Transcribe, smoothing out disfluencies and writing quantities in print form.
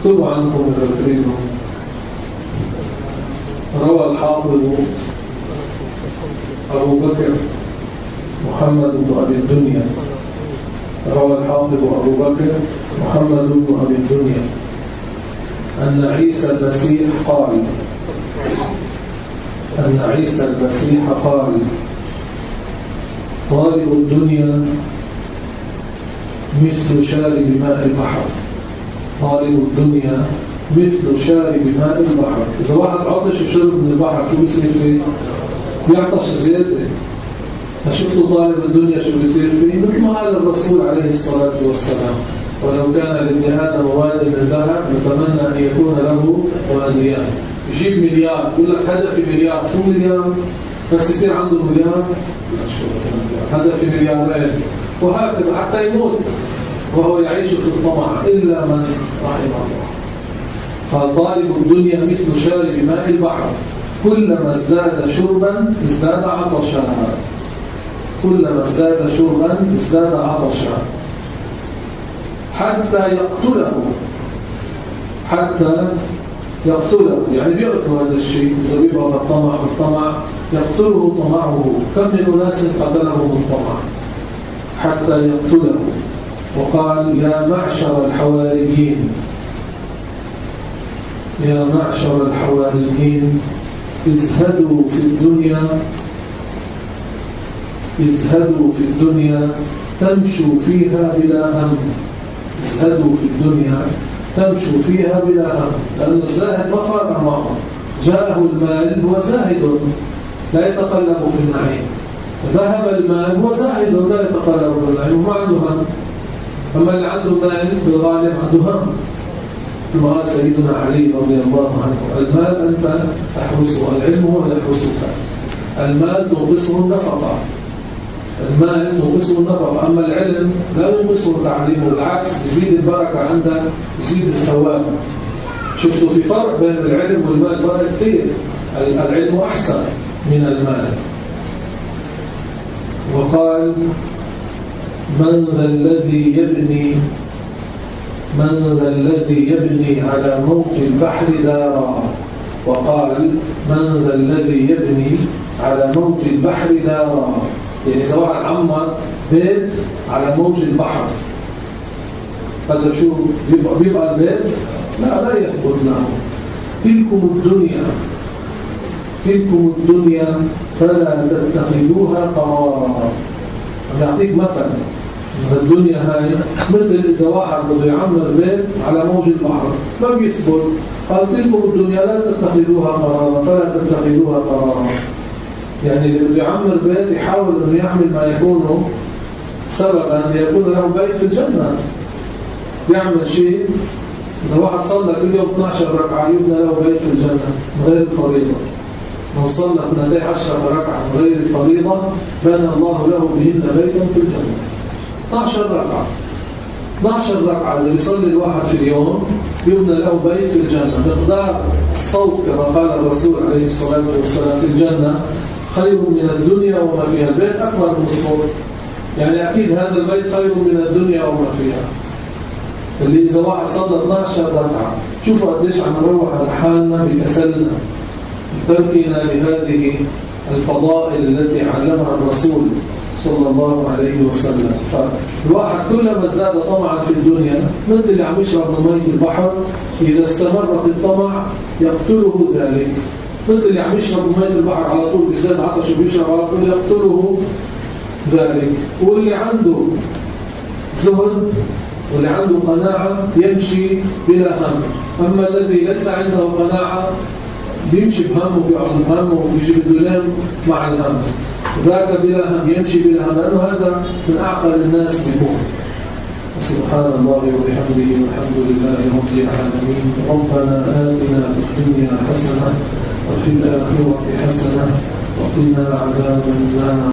اكتبوا عنكم إذا تريدوا. روى الحافظ أبو بكر محمد بن أبي الدنيا، روى الحافظ أبو بكر محمد بن أبي الدنيا أن عيسى المسيح قال طالب الدنيا مثل شارب ماء البحر. طالب الدنيا مثل شارب ماء البحر. إذا واحد عطش وشرب من البحر شو بيصير فيه؟ بيعطش زيادة. شفتوا طالب الدنيا شو بيصير فيه؟ مثل ما قال الرسول عليه الصلاة والسلام: ولو كان لابن آدم واد من ذهب نتمنى أن يكون له واديان. يجيب مليار، يقول لك هدفي مليار. شو مليار؟ بس يصير عنده مليار؟ هدفي مليارين. وهكذا حتى يموت وهو يعيش في الطمع إلا من رحم الله. فطالب الدنيا مثل شارب ماء البحر، كلما ازداد شربا ازداد عطشا. كلما ازداد شربا ازداد عطشا حتى يقتله. يعني بيقتل هذا الشيء. إذا بيبقى بالطمع يقتله طمعه. كم من أناس قتلهم الطمع حتى يقتله. وقال: يا معشر الحواريين ازهدوا في الدنيا تمشوا فيها بلا هم. ازهدوا في الدنيا تمشوا فيها بلا هم. لأن الزاهد ما فرق معه، جاءه المال هو زاهد لا يتقلب في النعيم. ذهب المال هو زاهد لا يتقلب في النعيم وما عنده هم. أما اللي عنده مال في الغالب عنده هم. كما قال سيدنا علي رضي الله عنه: المال أنت تحرسه، العلم هو يحرسك. المال تنقصه النفقة، أما العلم لا ينقصه التعليم، بالعكس يزيد البركة عندك، يزيد الثواب. شفتوا في فرق بين العلم والمال؟ فرق كثير. العلم أحسن من المال. وقال: من ذا الذي يبني على موج البحر دارا. وقال: من ذا الذي يبني على موج البحر دارا. يعني إذا واحد عمر بيت على موج البحر، هذا شو بيبقى البيت؟ لا يثبت له. تلكم الدنيا فلا تتخذوها قرارا. أعطيك مثل. الدنيا هاي مثل إذا واحد بده يعمر بيت على موج البحر ما بيثبت. قال: تلكم الدنيا لا تتخذوها قرارا فلا تتخذوها قرارا. يعني اللي بده يعمر بيت يحاول انه يعمل ما يكون سببا ليكون له بيت في الجنة. يعمل شيء. إذا واحد صلى كل يوم 12 ركعة يبنى له بيت في الجنة من غير الفريضة. من صلى 12 ركعة من غير الفريضة بنى الله له بهن بيتا في الجنة. 12 ركعة إذا يصلي الواحد في اليوم يبنى له بيت في الجنة. مقدار الصوت كما قال الرسول عليه الصلاة والسلام في الجنة خير من الدنيا وما فيها. البيت أكبر من الصوت، يعني أكيد هذا البيت خير من الدنيا وما فيها. اللي إذا واحد صلى 12 ركعة شوفوا قديش عم نروح على حالنا بكسلنا بتركنا لهذه الفضائل التي علمها الرسول صلى الله عليه وسلم. فالواحد كلما ازداد طمعا في الدنيا مثل اللي عم يشرب من مية البحر، إذا استمر في الطمع يقتله ذلك. مثل اللي عم يشرب من مية البحر على طول بيزداد عطش وبيشرب على طول يقتله ذلك. واللي عنده زهد واللي عنده قناعة يمشي بلا هم. أما الذي ليس عنده قناعة بيمشي بهم وبيقعد بهم وبيجي بده ينام مع الهم. ذاك بلا هم يمشي بلا هم، لأنه هذا من أعقل الناس بيكون. سبحان الله وبحمده والحمد لله رب العالمين. ربنا آتنا في الدنيا حسنة وفي الآخرة حسنة وقنا عذاب النار.